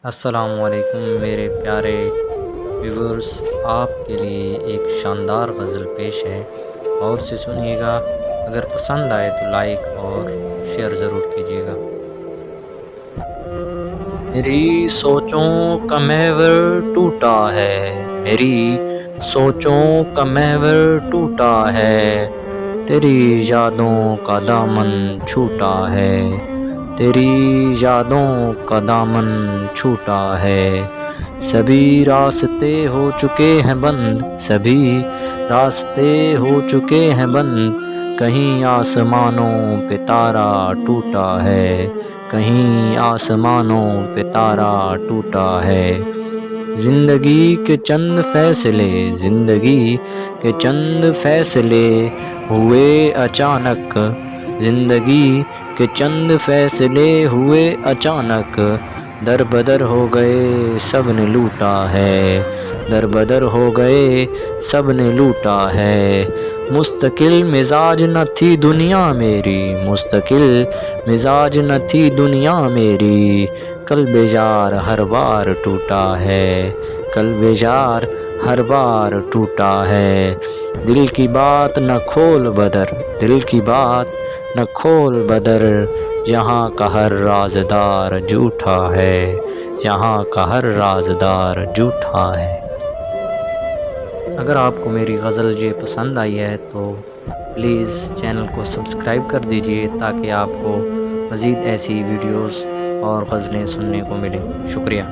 السلام علیکم میرے پیارے ویورز، آپ کے لیے ایک شاندار غزل پیش ہے، اور سے سنیے گا۔ اگر پسند آئے تو لائک اور شیئر ضرور کیجیے گا۔ میری سوچوں کا محور ٹوٹا ہے، میری سوچوں کا محور ٹوٹا ہے، تیری یادوں کا دامن چھوٹا ہے، تیری یادوں کا دامن چھوٹا ہے۔ سبھی راستے ہو چکے ہیں بند، سبھی راستے ہو چکے ہیں بند، کہیں آسمانوں پہ تارا ٹوٹا ہے، کہیں آسمانوں پہ تارا ٹوٹا ہے۔ زندگی کے چند فیصلے، زندگی کے چند فیصلے ہوئے اچانک، زندگی کے چند فیصلے ہوئے اچانک، در بدر ہو گئے سب نے لوٹا ہے، در بدر ہو گئے سب نے لوٹا ہے۔ مستقل مزاج نہ تھی دنیا میری، مستقل مزاج نہ تھی دنیا میری، قلب یار ہر بار ٹوٹا ہے، قلب یار ہر بار ٹوٹا ہے۔ دل کی بات نہ کھول بدر، دل کی بات نہ کھول بدر، یہاں کا ہر رازدار جھوٹا ہے، یہاں کا ہر رازدار جھوٹا ہے۔ اگر آپ کو میری غزل یہ پسند آئی ہے تو پلیز چینل کو سبسکرائب کر دیجیے، تاکہ آپ کو مزید ایسی ویڈیوز اور غزلیں سننے کو ملیں۔ شکریہ۔